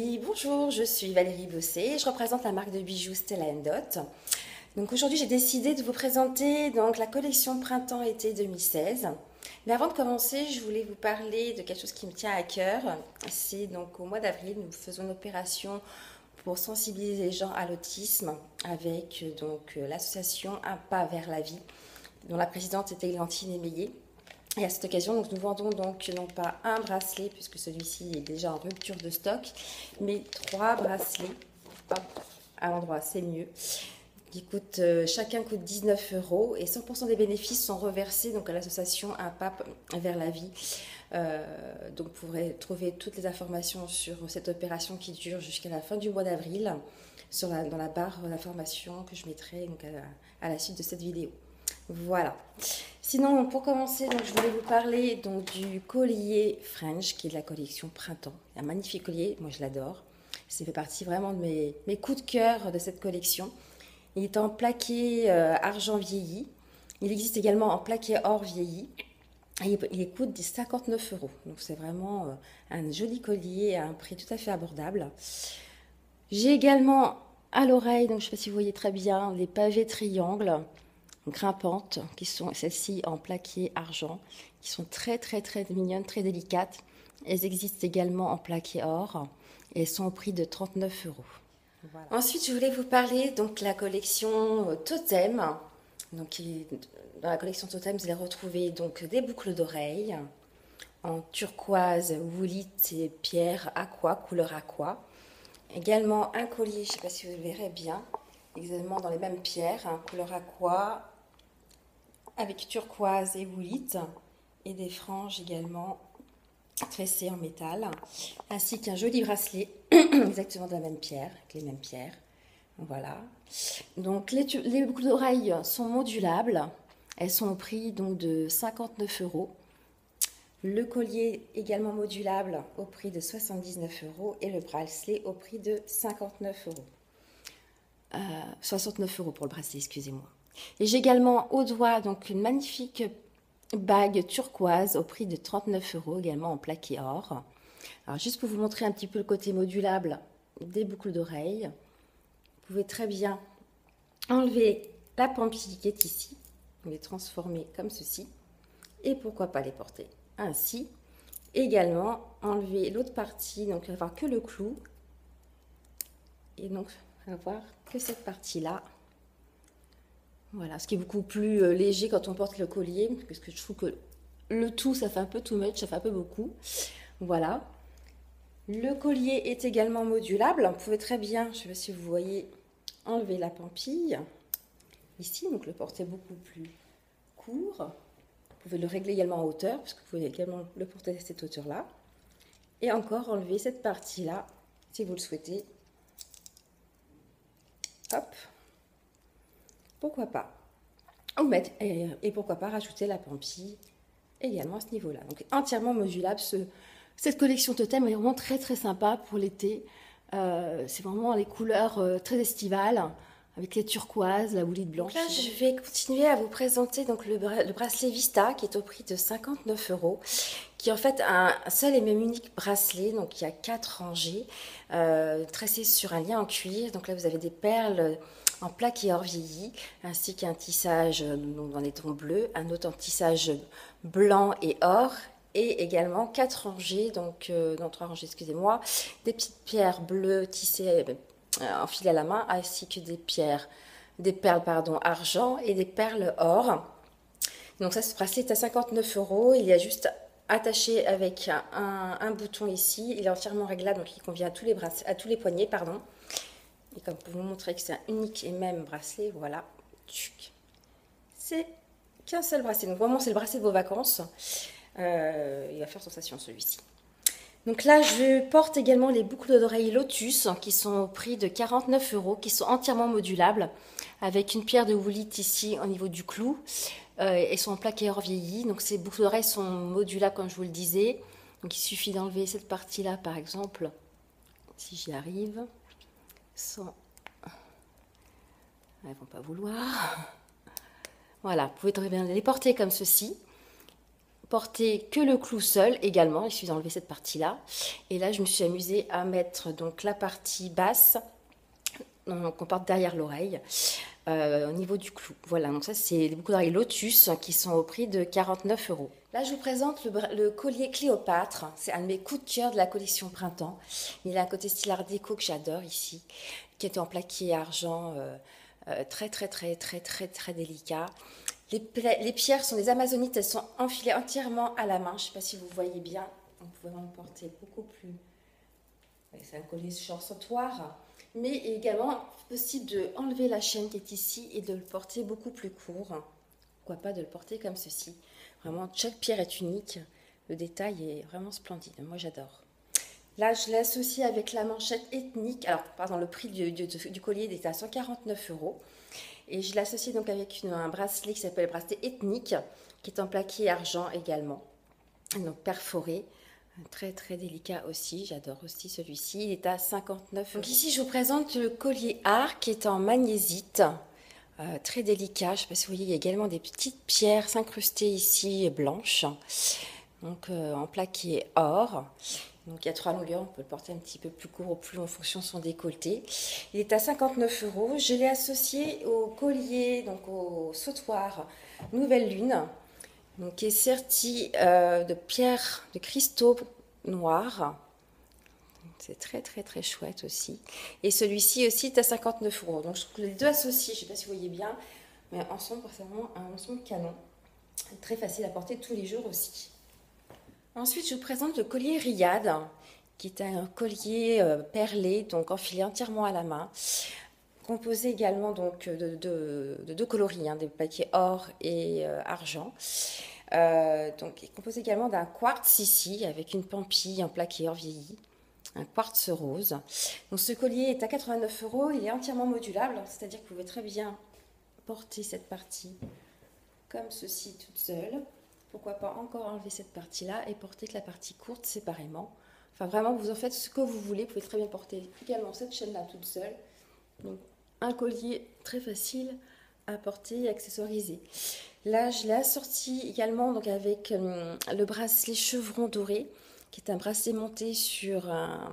Oui, bonjour, je suis Valérie Bossé, je représente la marque de bijoux Stella Dot. Donc aujourd'hui, j'ai décidé de vous présenter donc la collection printemps-été 2016. Mais avant de commencer, je voulais vous parler de quelque chose qui me tient à cœur. C'est donc au mois d'avril, nous faisons une opération pour sensibiliser les gens à l'autisme avec l'association Un pas vers la vie, dont la présidente est Églantine Émeillé. Et à cette occasion, donc, nous vendons donc non pas un bracelet, puisque celui-ci est déjà en rupture de stock, mais 3 bracelets. Hop, à l'endroit, c'est mieux. Chacun coûte 19 euros et 100% des bénéfices sont reversés donc, à l'association Un pas vers la vie. Donc vous pourrez trouver toutes les informations sur cette opération qui dure jusqu'à la fin du mois d'avril dans la barre d'informations que je mettrai donc, à la suite de cette vidéo. Voilà. Sinon, pour commencer, donc, je voulais vous parler donc, du collier French, qui est de la collection Printemps. Un magnifique collier, moi je l'adore. Ça fait partie vraiment de mes coups de cœur de cette collection. Il est en plaqué argent vieilli. Il existe également en plaqué or vieilli. Et il coûte 59 euros. Donc c'est vraiment un joli collier à un prix tout à fait abordable. J'ai également à l'oreille, donc je ne sais pas si vous voyez très bien, les pavés triangles grimpantes, qui sont celles-ci en plaqué argent, qui sont très très très mignonnes, très délicates. Elles existent également en plaqué or et elles sont au prix de 39 euros. Voilà. Ensuite, je voulais vous parler donc de la collection Totem. Donc, dans la collection Totem, vous allez retrouver donc des boucles d'oreilles en turquoise, woolite et pierre aqua, couleur aqua. Également un collier, je ne sais pas si vous le verrez bien, exactement dans les mêmes pierres, couleur aqua, avec turquoise et woolite, et des franges également tressées en métal, ainsi qu'un joli bracelet, exactement de la même pierre, avec les mêmes pierres. Voilà. Donc les boucles d'oreilles sont modulables, elles sont au prix donc, de 59 euros. Le collier également modulable au prix de 79 euros et le bracelet au prix de 59 euros. 69 euros pour le bracelet, excusez-moi. Et j'ai également au doigt donc une magnifique bague turquoise au prix de 39 euros, également en plaqué or. Alors juste pour vous montrer un petit peu le côté modulable des boucles d'oreilles, vous pouvez très bien enlever la pampille qui est ici, les transformer comme ceci, et pourquoi pas les porter ainsi. Également enlever l'autre partie, donc avoir que le clou, et donc avoir que cette partie-là. Voilà, ce qui est beaucoup plus léger quand on porte le collier, parce que je trouve que le tout, ça fait un peu too much, ça fait un peu beaucoup. Voilà. Le collier est également modulable. Vous pouvez très bien, je ne sais pas si vous voyez, enlever la pampille. Ici, donc le porter beaucoup plus court. Vous pouvez le régler également en hauteur, parce que vous pouvez également le porter à cette hauteur-là. Et encore enlever cette partie-là, si vous le souhaitez. Hop. Pourquoi pas. Et pourquoi pas rajouter la pampille également à ce niveau-là. Donc entièrement modulable. Cette collection Totem est vraiment très très sympa pour l'été. C'est vraiment les couleurs très estivales, avec les turquoises, la woolite blanche. Donc là, je vais continuer à vous présenter donc, le bracelet Vista qui est au prix de 59 euros, qui est en fait un seul et même unique bracelet. Donc il y a 4 rangées tressées sur un lien en cuir. Donc là, vous avez des perles en plaqué or vieilli, ainsi qu'un tissage dans les tons bleus, un autre en tissage blanc et or, et également 4 rangées, donc dans 3 rangées, excusez-moi, des petites pierres bleues tissées enfilées à la main, ainsi que des perles argent et des perles or. Donc ça, ce bracelet est à 59 euros. Il y a juste attaché avec un bouton ici. Il est entièrement réglable, donc il convient à tous les poignets, pardon. Et comme pour vous montrer que c'est un unique et même bracelet, voilà. C'est qu'un seul bracelet. Donc vraiment, c'est le bracelet de vos vacances. Il va faire sensation celui-ci. Donc là, je porte également les boucles d'oreilles Lotus qui sont au prix de 49 euros, qui sont entièrement modulables, avec une pierre de woolite ici au niveau du clou. Elles sont en plaqué or vieilli. Donc ces boucles d'oreilles sont modulables, comme je vous le disais. Donc il suffit d'enlever cette partie-là, par exemple, si j'y arrive. Sans... Elles vont pas vouloir. Voilà, vous pouvez très bien les porter comme ceci. porter que le clou seul également. Il suffit d'enlever cette partie-là. Et là, je me suis amusée à mettre donc la partie basse qu'on porte derrière l'oreille. Au niveau du clou. Voilà, donc ça c'est des boucles d'oreilles Lotus qui sont au prix de 49 euros. Là je vous présente le collier Cléopâtre, c'est un de mes coups de cœur de la collection printemps. Il a un côté style art déco que j'adore ici, qui est en plaqué argent très délicat. Les pierres sont des amazonites, elles sont enfilées entièrement à la main, je ne sais pas si vous voyez bien, on pouvait en porter beaucoup plus. C'est un collier genre sautoir, mais également possible de enlever la chaîne qui est ici et de le porter beaucoup plus court. Pourquoi pas de le porter comme ceci. Vraiment, chaque pierre est unique. Le détail est vraiment splendide. Moi, j'adore. Là, je l'associe avec la manchette ethnique. Alors, pardon, le prix du collier est à 149 euros. Et je l'associe donc avec un bracelet qui s'appelle le bracelet ethnique, qui est en plaqué argent également. Donc, perforé. Très délicat aussi, j'adore aussi celui-ci, il est à 59 euros. Donc ici je vous présente le collier art qui est en magnésite, très délicat, je ne sais pas si vous voyez, il y a également des petites pierres s'incruster ici blanches, donc en plaqué or. Donc il y a 3 longueurs, on peut le porter un petit peu plus court ou plus long en fonction de son décolleté. Il est à 59 euros, je l'ai associé au collier, donc au sautoir Nouvelle Lune. Donc, qui est serti de pierres, de cristaux noirs. C'est très chouette aussi. Et celui-ci aussi est à 59 euros. Donc je trouve que les deux associés, je ne sais pas si vous voyez bien, mais ensemble, c'est vraiment un ensemble canon. Très facile à porter tous les jours aussi. Ensuite, je vous présente le collier Riyad, qui est un collier perlé, donc enfilé entièrement à la main. Composé également donc de deux coloris, des papiers or et argent. Donc, il est composé également d'un quartz ici, avec une pampille en plaqué or vieilli, un quartz rose. Donc, ce collier est à 89 euros, il est entièrement modulable, c'est-à-dire que vous pouvez très bien porter cette partie comme ceci toute seule. Pourquoi pas encore enlever cette partie-là et porter que la partie courte séparément. Enfin, vraiment, vous en faites ce que vous voulez, vous pouvez très bien porter également cette chaîne-là toute seule. Donc, un collier très facile à porter et accessoiriser. Là, je l'ai assorti également donc, avec le bracelet chevron doré, qui est un bracelet monté sur un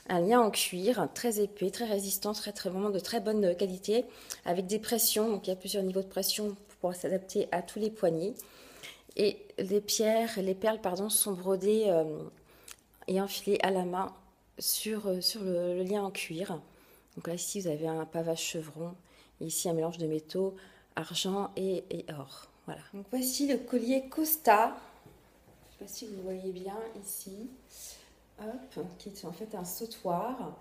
lien en cuir, très épais, très résistant, vraiment de très bonne qualité, avec des pressions, donc il y a plusieurs niveaux de pression pour pouvoir s'adapter à tous les poignets. Et les perles, sont brodées et enfilées à la main sur le lien en cuir. Donc là, ici, vous avez un pavage chevron, et ici un mélange de métaux, argent et or. Voilà. Donc voici le collier Costa. Je ne sais pas si vous voyez bien ici. Hop, qui est en fait un sautoir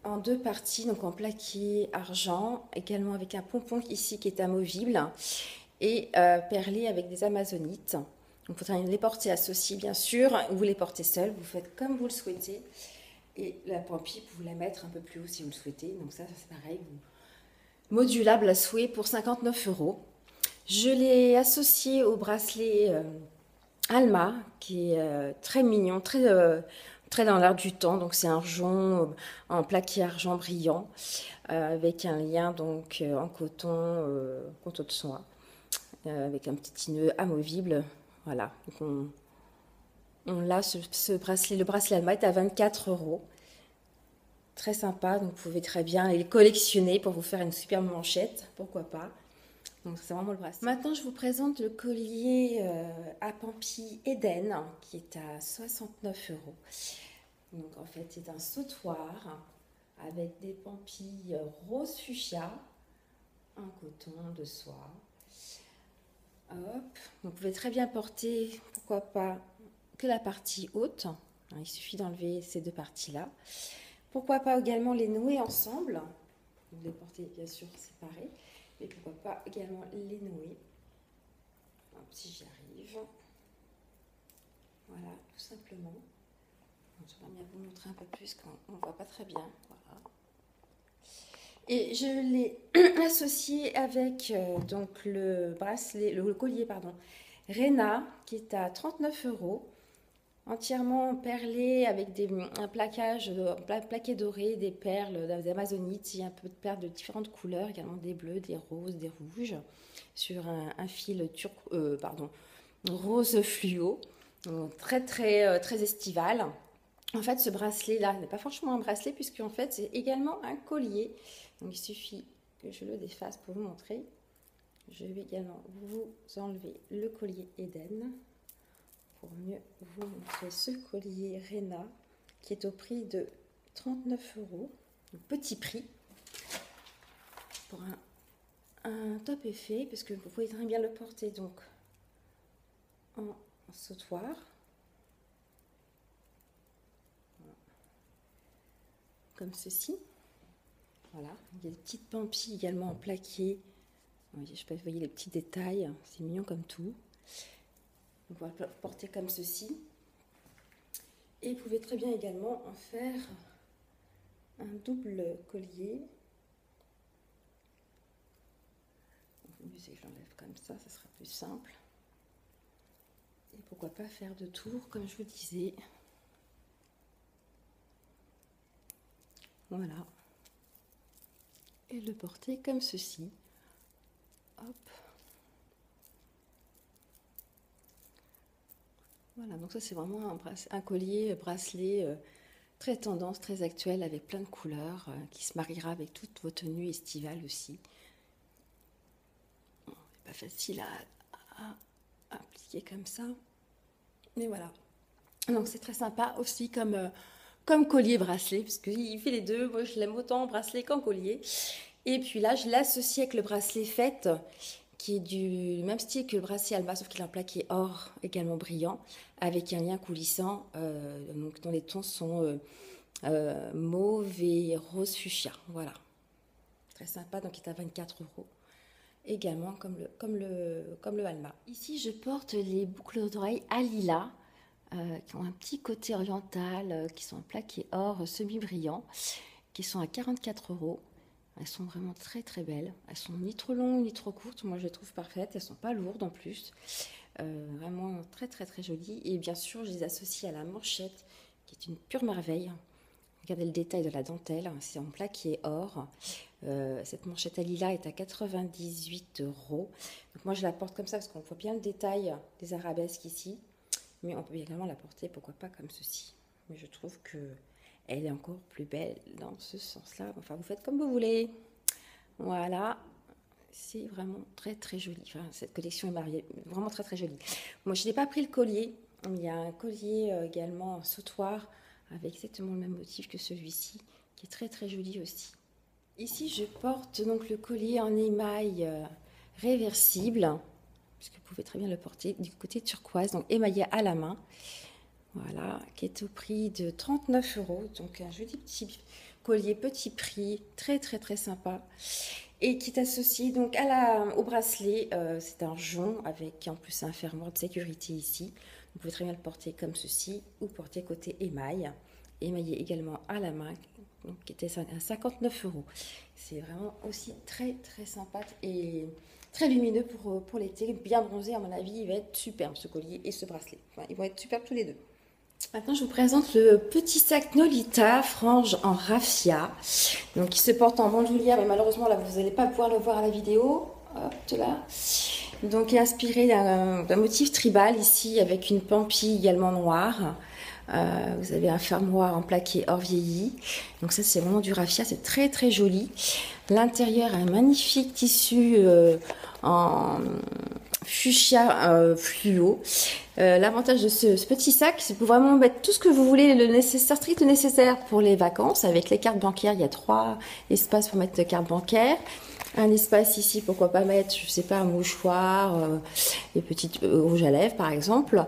en deux parties, donc en plaqué argent, également avec un pompon ici qui est amovible et perlé avec des amazonites. Donc il faudra les porter associés bien sûr, ou vous les portez seuls, vous faites comme vous le souhaitez. Et la pampille, vous la mettre un peu plus haut si vous le souhaitez. Donc ça c'est pareil, modulable à souhait pour 59 euros. Je l'ai associé au bracelet Alma, qui est très mignon, très dans l'air du temps. Donc c'est un jonc en plaqué argent brillant, avec un lien donc en coton de soie, avec un petit nœud amovible. Voilà, donc on l'a ce bracelet. Le bracelet Alma est à 24 euros. Très sympa, donc vous pouvez très bien les collectionner pour vous faire une superbe manchette, pourquoi pas. Donc c'est vraiment le bracelet. Maintenant je vous présente le collier à pampille Eden qui est à 69 euros. Donc en fait c'est un sautoir avec des pampilles rose fuchsia, un coton de soie. Hop, vous pouvez très bien porter, pourquoi pas, que la partie haute. Il suffit d'enlever ces deux parties-là. Pourquoi pas également les nouer ensemble. Vous les portez bien sûr séparés. Mais pourquoi pas également les nouer. Hop, si j'y arrive. Voilà, tout simplement. Je vais bien vous montrer un peu plus quand on ne voit pas très bien. Voilà. Et je l'ai associé avec donc le bracelet, le collier, Rena, qui est à 39 euros. Entièrement perlé avec un plaqué doré, des perles, des amazonites, il y a un peu de perles de différentes couleurs, également des bleus, des roses, des rouges, sur un fil rose fluo, donc très estival. En fait, ce bracelet-là n'est pas franchement un bracelet puisque en fait c'est également un collier. Donc il suffit que je le défasse pour vous montrer. Je vais également vous enlever le collier Eden pour mieux vous montrer ce collier Rena qui est au prix de 39 €. Petit prix pour un top effet parce que vous pouvez très bien le porter donc en sautoir. Comme ceci. Voilà, il y a des petites pampilles également en plaqué. Je sais pas, vous voyez les petits détails, c'est mignon comme tout. On va le porter comme ceci. Et vous pouvez très bien également en faire un double collier. Le mieux c'est que je l'enlève comme ça sera plus simple. Et pourquoi pas faire deux tours comme je vous disais. Voilà. Et le porter comme ceci. Hop. Voilà, donc ça c'est vraiment un collier, bracelet très tendance, très actuel, avec plein de couleurs, qui se mariera avec toutes vos tenues estivales aussi. Bon, c'est pas facile à appliquer comme ça. Mais voilà. Donc c'est très sympa aussi comme collier bracelet, parce qu'il fait les deux. Moi je l'aime autant en bracelet qu'en collier. Et puis là je l'associe avec le bracelet fête, qui est du même style que le bracelet Alma, sauf qu'il est en plaqué or, également brillant, avec un lien coulissant, donc dont les tons sont mauve et rose fuchsia. Voilà. Très sympa, donc il est à 24 €. Également comme le Alma. Ici je porte les boucles d'oreilles à lilas, qui ont un petit côté oriental, qui sont en plaqué or semi-brillant, qui sont à 44 €. Elles sont vraiment très très belles. Elles sont ni trop longues ni trop courtes. Moi je les trouve parfaites. Elles sont pas lourdes en plus. Vraiment très très très jolies. Et bien sûr je les associe à la manchette qui est une pure merveille. Regardez le détail de la dentelle. C'est en plaqué or. Cette manchette à lilas est à 98 €. Donc moi je la porte comme ça parce qu'on voit bien le détail des arabesques ici. Mais on peut également la porter, pourquoi pas comme ceci. Mais je trouve que elle est encore plus belle dans ce sens-là. Enfin, vous faites comme vous voulez. Voilà. C'est vraiment très très joli. Enfin, cette collection est vraiment très très jolie. Moi, je n'ai pas pris le collier. Il y a un collier également en sautoir avec exactement le même motif que celui-ci, qui est très très joli aussi. Ici, je porte donc le collier en émail réversible, puisque vous pouvez très bien le porter du côté turquoise, donc émaillé à la main. Voilà, qui est au prix de 39 €. Donc un joli petit collier, petit prix, très très très sympa. Et qui est associé donc au bracelet. C'est un jonc avec en plus un fermoir de sécurité ici. Vous pouvez très bien le porter comme ceci ou porter côté émail. Émaillé également à la main, donc qui était à 59 €. C'est vraiment aussi très très sympa et très lumineux pour l'été. Bien bronzé, à mon avis, il va être superbe ce collier et ce bracelet. Enfin, ils vont être superbes tous les deux. Maintenant, je vous présente le petit sac Nolita frange en raffia, donc qui se porte en bandoulière, mais malheureusement là vous n'allez pas pouvoir le voir à la vidéo. Hop là. Donc, il est inspiré d'un motif tribal ici avec une pampille également noire. Vous avez un fermoir en plaqué or vieilli. Donc ça c'est vraiment du raffia, c'est très très joli. L'intérieur a un magnifique tissu en fuchsia fluo. L'avantage de ce petit sac, c'est pour vraiment mettre tout ce que vous voulez, le nécessaire, strict nécessaire pour les vacances. Avec les cartes bancaires, il y a 3 espaces pour mettre de cartes bancaires. Un espace ici, pourquoi pas mettre, je sais pas, un mouchoir, des petites rouges à lèvres par exemple.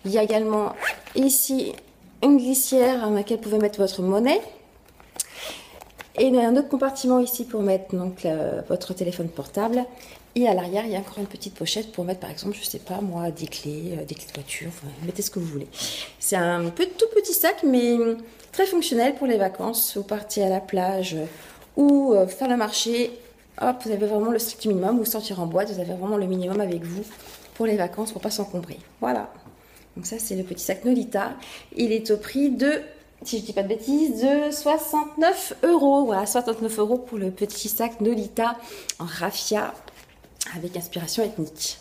Il y a également ici une glissière dans laquelle vous pouvez mettre votre monnaie. Et il y a un autre compartiment ici pour mettre donc votre téléphone portable. Et à l'arrière, il y a encore une petite pochette pour mettre, par exemple, je sais pas moi, des clés de voiture. Enfin, mettez ce que vous voulez. C'est un tout petit sac, mais très fonctionnel pour les vacances. Vous partez à la plage ou faire le marché. Hop, vous avez vraiment le strict minimum. Vous sortir en boîte, vous avez vraiment le minimum avec vous pour les vacances, pour pas s'encombrer. Voilà. Donc ça, c'est le petit sac Nolita. Il est au prix de, si je dis pas de bêtises, de 69 €. Voilà, 69 € pour le petit sac Nolita en raffia avec inspiration ethnique.